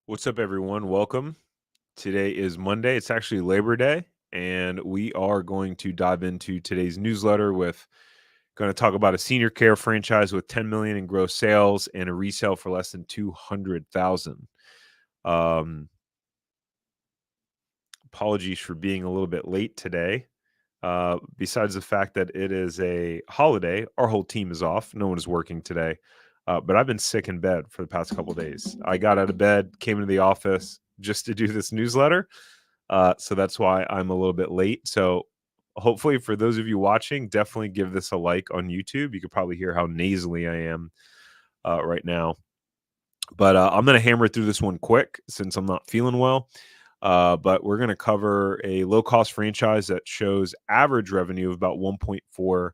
What's up, everyone? Welcome. Today is Monday. It's actually Labor Day, and we are going to dive into today's newsletter with going to talk about a senior care franchise with 10 million in gross sales and a resale for less than 200,000. Um, Apologies for being a little bit late today. Besides the fact that it is a holiday, our whole team is off. No one is working today. But I've been sick in bed for the past couple days. I got out of bed, came into the office just to do this newsletter. So that's why I'm a little bit late. So hopefully, for those of you watching, definitely give this a like on YouTube. You could probably hear how nasally I am right now. But I'm going to hammer through this one quick since I'm not feeling well. But we're going to cover a low cost franchise that shows average revenue of about 1.4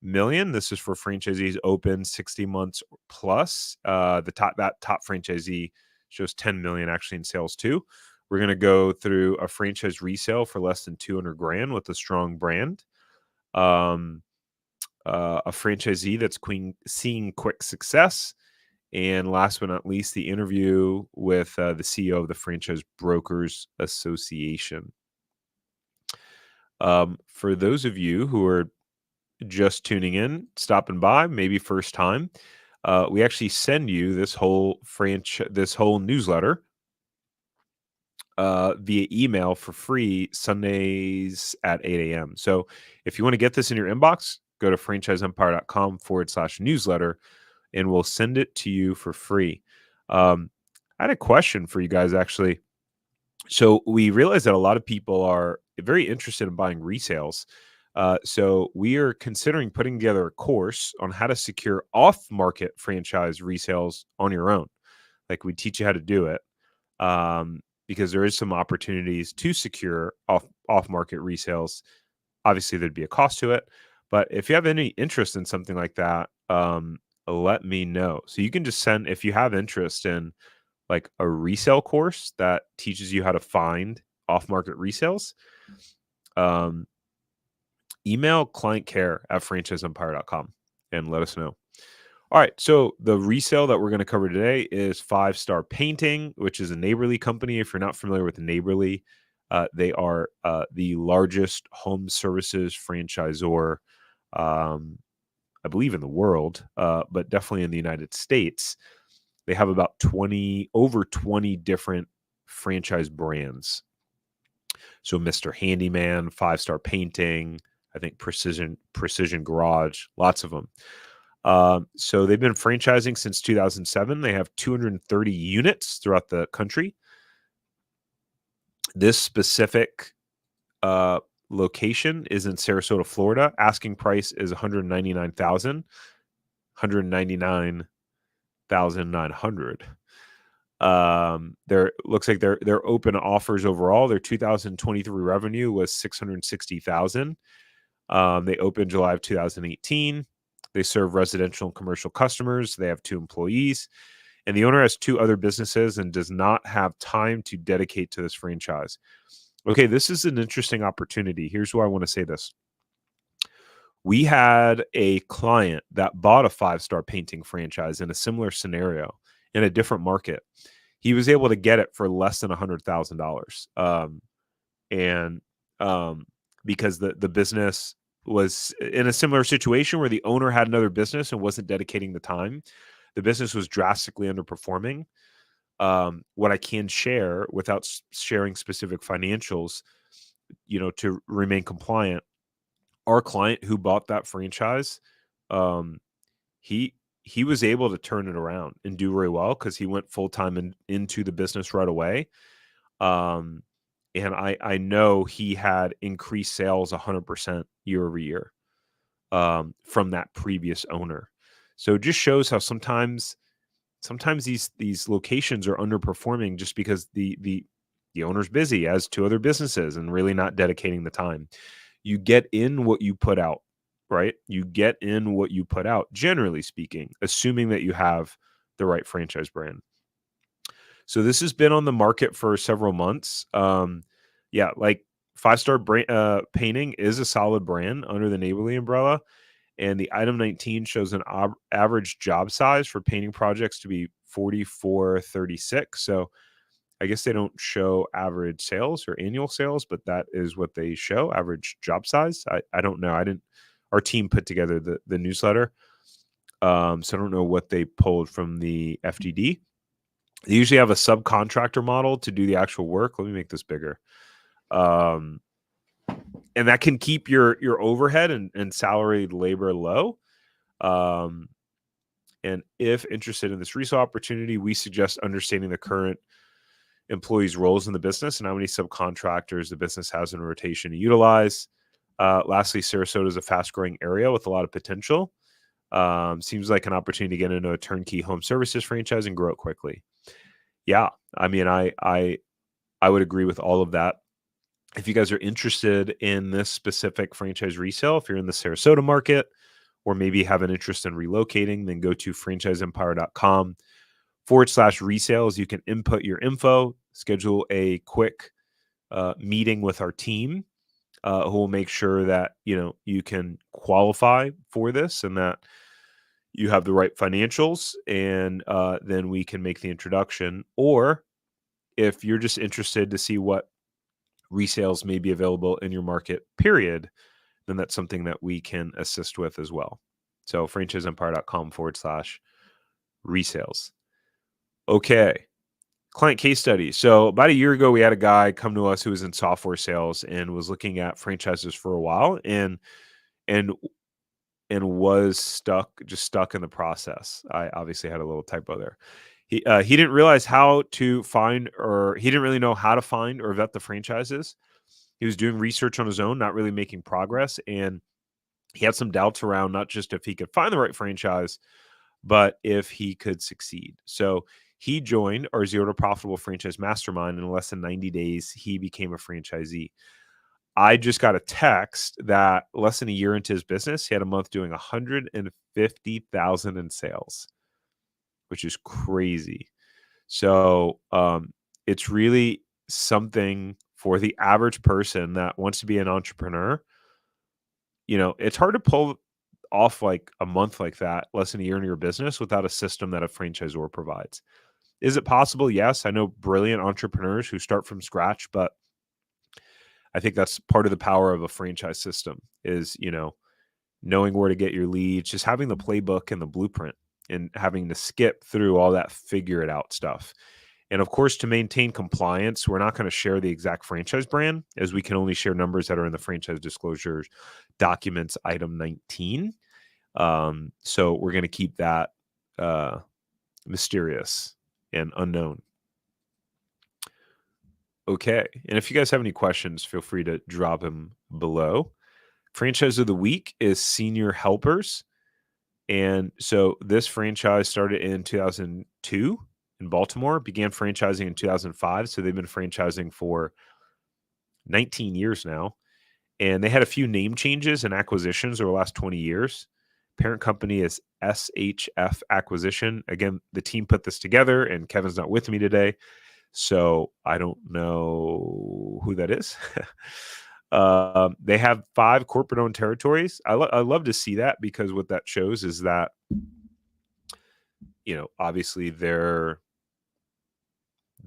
million. This is for franchisees open 60 months plus. That top franchisee shows 10 million actually in sales too. We're going to go through a franchise resale for less than 200 grand with a strong brand. A franchisee that's seeing quick success. And last but not least, the interview with the CEO of the Franchise Brokers Association. For those of you who are just tuning in, stopping by, maybe first time, we actually send you this whole newsletter via email for free Sundays at 8 a.m. So if you want to get this in your inbox, go to franchiseempire.com/newsletter and we'll send it to you for free. I had a question for you guys actually. So we realize that a lot of people are very interested in buying resales. So we are considering putting together a course on how to secure off-market franchise resales on your own. Like we teach you how to do it, because there is some opportunities to secure off-market resales. Obviously, there'd be a cost to it, but if you have any interest in something like that, let me know. So you can just send if you have interest in like a resale course that teaches you how to find off-market resales. Email clientcare@franchiseempire.com and let us know. All right, so the resale that we're going to cover today is 5 Star Painting, which is a Neighborly company. If you're not familiar with Neighborly, they are the largest home services franchisor, I believe, in the world, but definitely in the United States. They have about over 20 different franchise brands. So Mr. Handyman, 5 Star Painting, I think Precision Garage, lots of them. So they've been franchising since 2007. They have 230 units throughout the country. This specific location is in Sarasota, Florida. Asking price is $199,000, $199,900. There looks like their open offers overall. Their 2023 revenue was $660,000. They opened July of 2018. They serve residential and commercial customers. They have 2 employees, and the owner has 2 other businesses and does not have time to dedicate to this franchise. Okay, this is an interesting opportunity. Here's why I want to say this. We had a client that bought a 5 Star Painting franchise in a similar scenario in a different market. He was able to get it for less than $100,000. Because the business was in a similar situation where the owner had another business and wasn't dedicating the time. The business was drastically underperforming. What I can share without sharing specific financials, to remain compliant, our client who bought that franchise, he he was able to turn it around and do very well because he went full time into the business right away. And I know he had increased sales 100% year over year, from that previous owner. So it just shows how sometimes these locations are underperforming just because the owner's busy, has 2 other businesses, and really not dedicating the time. You get in what you put out, right? You get in what you put out, generally speaking, assuming that you have the right franchise brand. So this has been on the market for several months. Yeah, like 5 Star Painting is a solid brand under the Neighborly umbrella, and the item 19 shows an average job size for painting projects to be 4436. So I guess they don't show average sales or annual sales, but that is what they show, average job size. I don't know. Our team put together the newsletter. So I don't know what they pulled from the FDD. They usually have a subcontractor model to do the actual work. Let me make this bigger. And that can keep your overhead and salaried labor low. And if interested in this resale opportunity, we suggest understanding the current employees' roles in the business and how many subcontractors the business has in rotation to utilize. Lastly, Sarasota is a fast-growing area with a lot of potential. Seems like an opportunity to get into a turnkey home services franchise and grow it quickly. Yeah, I mean, I would agree with all of that. If you guys are interested in this specific franchise resale, if you're in the Sarasota market or maybe have an interest in relocating, then go to franchiseempire.com/resales. You can input your info, schedule a quick meeting with our team who will make sure that you can qualify for this and that you have the right financials, and then we can make the introduction. Or if you're just interested to see what resales may be available in your market, period, then that's something that we can assist with as well. So franchiseempire.com/resales. Okay. Client case study. So about a year ago, we had a guy come to us who was in software sales and was looking at franchises for a while and was stuck in the process. I obviously had a little typo there. He didn't realize how to find, or he didn't really know how to find or vet the franchises. He was doing research on his own, not really making progress, and he had some doubts around not just if he could find the right franchise, but if he could succeed. So he joined our Zero to Profitable Franchise Mastermind. In less than 90 days, he became a franchisee. I just got a text that less than a year into his business, he had a month doing 150,000 in sales, which is crazy. So it's really something for the average person that wants to be an entrepreneur. It's hard to pull off like a month like that, less than a year in your business, without a system that a franchisor provides. Is it possible? Yes. I know brilliant entrepreneurs who start from scratch, but I think that's part of the power of a franchise system is, knowing where to get your leads, just having the playbook and the blueprint and having to skip through all that figure it out stuff. And of course, to maintain compliance, we're not going to share the exact franchise brand, as we can only share numbers that are in the franchise disclosures documents, item 19. So we're going to keep that mysterious and unknown. Okay. And if you guys have any questions, feel free to drop them below. Franchise of the week is Senior Helpers. And so this franchise started in 2002 in Baltimore, began franchising in 2005. So they've been franchising for 19 years now. And they had a few name changes and acquisitions over the last 20 years. Parent company is SHF Acquisition. Again, the team put this together, and Kevin's not with me today, so I don't know who that is. They have 5 corporate-owned territories. I love to see that, because what that shows is that, obviously they're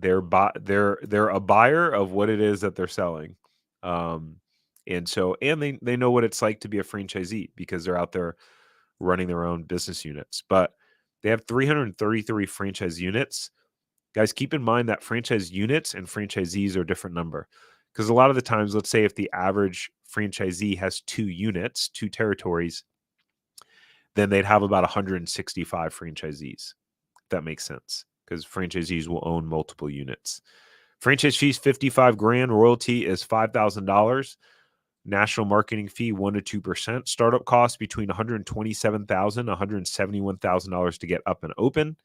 a buyer of what it is that they're selling. And they know what it's like to be a franchisee, because they're out there running their own business units. But they have 333 franchise units. Guys, keep in mind that franchise units and franchisees are a different number, because a lot of the times, let's say if the average franchisee has 2 units, 2 territories, then they'd have about 165 franchisees. If that makes sense, because franchisees will own multiple units. Franchise fees, $55,000. Royalty is $5,000. National marketing fee, 1% to 2%. Startup costs between $127,000 and $171,000 to get up and open.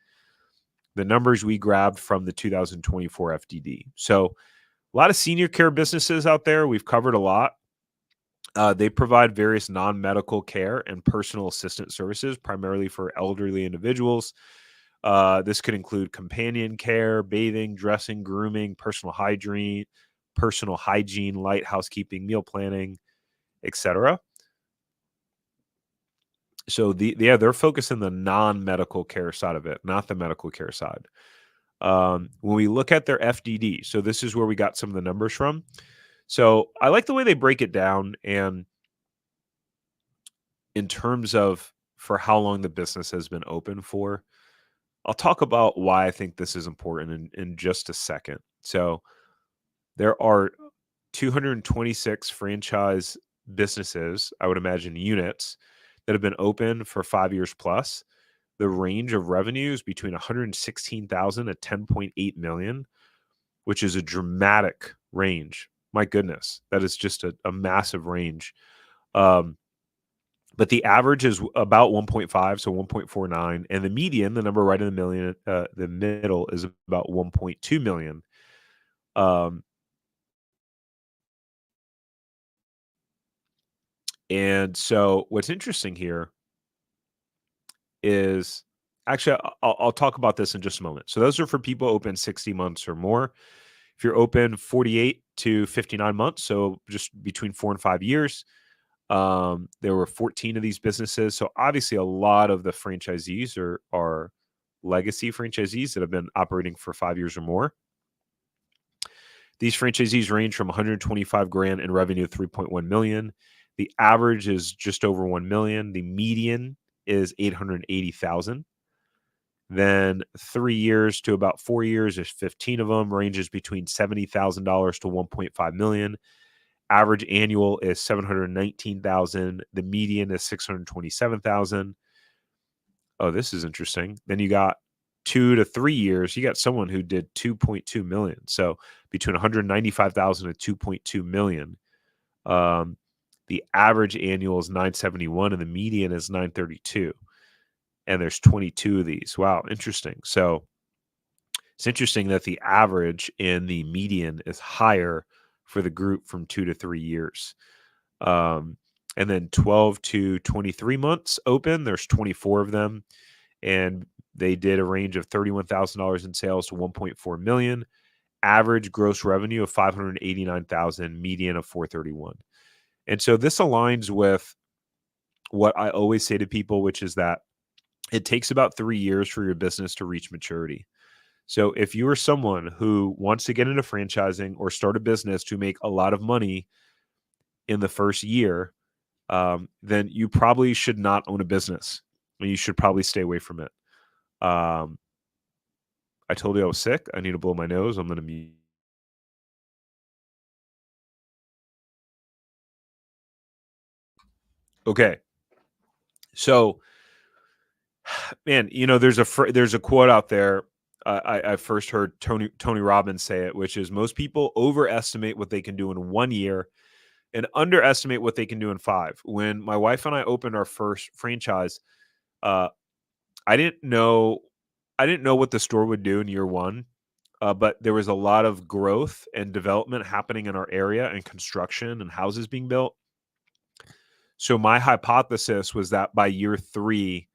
The numbers we grabbed from the 2024 FDD. So a lot of senior care businesses out there. We've covered a lot. They provide various non-medical care and personal assistant services, primarily for elderly individuals. This could include companion care, bathing, dressing, grooming, personal hygiene, light housekeeping, meal planning, etc. So they're focused on the non-medical care side of it, not the medical care side. When we look at their FDD, so this is where we got some of the numbers from. So I like the way they break it down, and in terms of for how long the business has been open for. I'll talk about why I think this is important in just a second. So there are 226 franchise businesses, I would imagine units, that have been open for 5 years plus. The range of revenues between 116,000 and 10.8 million, which is a dramatic range. My goodness, that is just a massive range. Um, but the average is about 1.5, so 1.49, and the median, the number right in the middle, is about 1.2 million. Um, and so what's interesting here is actually I'll talk about this in just a moment. So those are for people open 60 months or more. If you're open 48 to 59 months, so just between 4 and 5 years, there were 14 of these businesses. So obviously, a lot of the franchisees are legacy franchisees that have been operating for 5 years or more. These franchisees range from 125 grand in revenue to 3.1 million. The average is just over 1 million. The median is 880,000. Then 3 years to about 4 years, there's 15 of them, ranges between $70,000 to 1.5 million. Average annual is 719,000. The median is 627,000. Oh, this is interesting. Then you got 2 to 3 years. You got someone who did 2.2 million. So between 195,000 and 2.2 million. Um, the average annual is 971 and the median is 932. And there's 22 of these. Wow, interesting. So it's interesting that the average and the median is higher for the group from 2 to 3 years. Um, and then 12 to 23 months open, there's 24 of them. And they did a range of $31,000 in sales to 1.4 million, average gross revenue of 589,000, median of 431. And so this aligns with what I always say to people, which is that it takes about 3 years for your business to reach maturity. So if you are someone who wants to get into franchising or start a business to make a lot of money in the first year, then you probably should not own a business. And you should probably stay away from it. Um, I told you I was sick. I need to blow my nose. I'm going to mute. Okay. So, man, there's a quote out there. I first heard Tony Robbins say it, which is most people overestimate what they can do in 1 year and underestimate what they can do in 5. When my wife and I opened our first franchise, uh, I didn't know what the store would do in year 1, but there was a lot of growth and development happening in our area and construction and houses being built. So my hypothesis was that by year 3,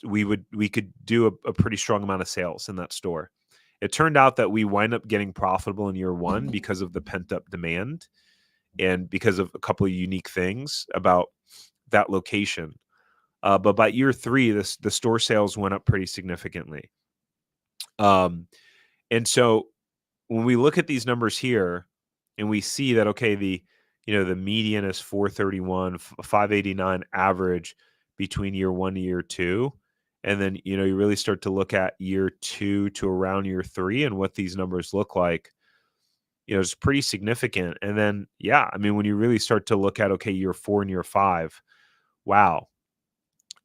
we could do a pretty strong amount of sales in that store. It turned out that we wind up getting profitable in year 1 because of the pent up demand and because of a couple of unique things about that location. But by year 3, the store sales went up pretty significantly. Um, and so when we look at these numbers here and we see that, okay, the median is 431, 589 average between year 1 to year 2. And then, you really start to look at year 2 to around year 3 and what these numbers look like, it's pretty significant. And then, yeah, I mean, when you really start to look at, okay, year 4 and year 5, wow,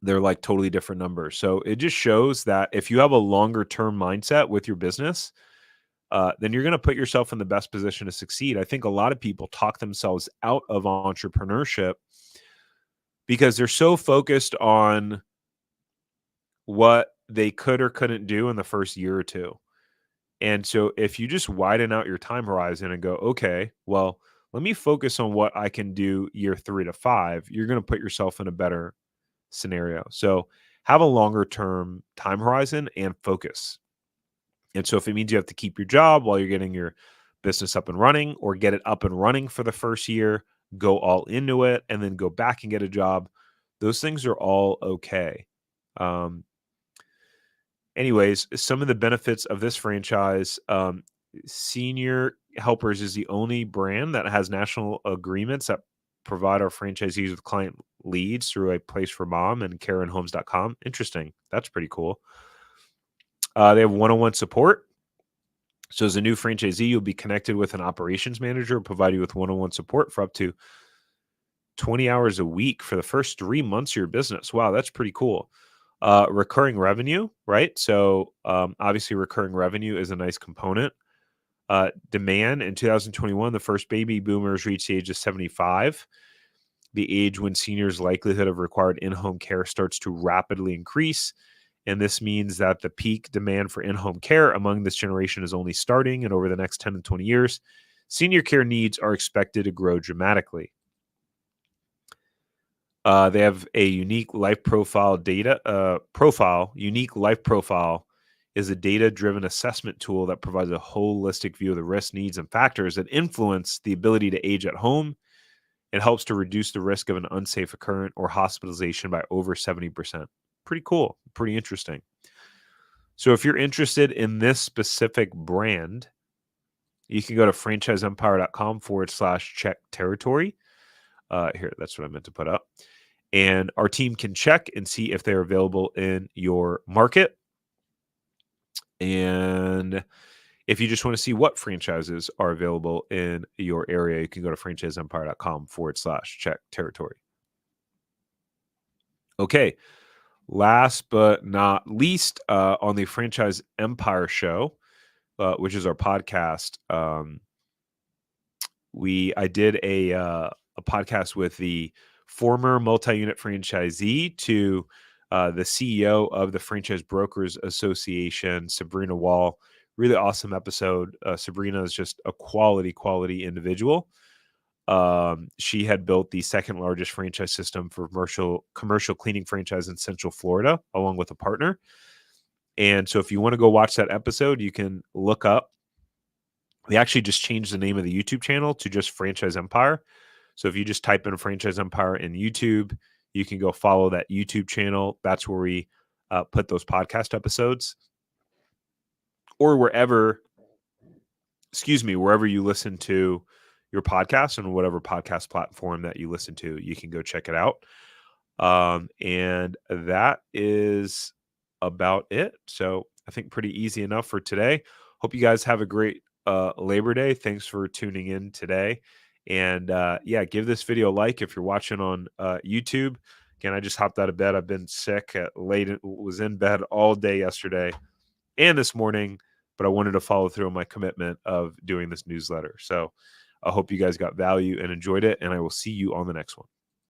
they're like totally different numbers. So it just shows that if you have a longer term mindset with your business, then you're going to put yourself in the best position to succeed. I think a lot of people talk themselves out of entrepreneurship because they're so focused on what they could or couldn't do in the first year or two. And so if you just widen out your time horizon and go, okay, well, let me focus on what I can do year 3 to 5, you're going to put yourself in a better scenario. So have a longer term time horizon and focus. And so if it means you have to keep your job while you're getting your business up and running or get it up and running for the first year, go all into it and then go back and get a job, those things are all okay. Um, Anyways, some of the benefits of this franchise, Senior Helpers is the only brand that has national agreements that provide our franchisees with client leads through a place for mom and karenhomes.com. Interesting. That's pretty cool. They have one-on-one support. So as a new franchisee, you'll be connected with an operations manager, provide you with one-on-one support for up to 20 hours a week for the first 3 months of your business. Wow, that's pretty cool. Recurring revenue, right? So obviously recurring revenue is a nice component. Demand in 2021, the first baby boomers reached the age of 75, the age when seniors' likelihood of required in-home care starts to rapidly increase. And this means that the peak demand for in-home care among this generation is only starting, and over the next 10 to 20 years, senior care needs are expected to grow dramatically. They have a unique life profile Unique life profile is a data-driven assessment tool that provides a holistic view of the risks, needs, and factors that influence the ability to age at home. It helps to reduce the risk of an unsafe occurrence or hospitalization by over 70%. Pretty cool. Pretty interesting. So if you're interested in this specific brand, you can go to franchiseempire.com/check territory. Here, that's what I meant to put up. And our team can check and see if they're available in your market. And if you just want to see what franchises are available in your area, you can go to franchiseempire.com/check territory. Okay. Last but not least, on the Franchise Empire Show, which is our podcast, I did a podcast with the former multi-unit franchisee to the CEO of the Franchise Brokers Association, Sabrina Wall. Really awesome episode. Sabrina is just a quality individual. She had built the second largest franchise system for commercial cleaning franchise in Central Florida, along with a partner. And so if you want to go watch that episode, you can look up. We actually just changed the name of the YouTube channel to just Franchise Empire. So if you just type in Franchise Empire in YouTube, you can go follow that YouTube channel. That's where we put those podcast episodes, or wherever you listen to your podcast, and whatever podcast platform that you listen to, you can go check it out. And that is about it. So I think pretty easy enough for today. Hope you guys have a great Labor Day. Thanks for tuning in today. And yeah, give this video a like if you're watching on YouTube. Again, I just hopped out of bed. I've been sick was in bed all day yesterday and this morning, but I wanted to follow through on my commitment of doing this newsletter. So I hope you guys got value and enjoyed it, and I will see you on the next one.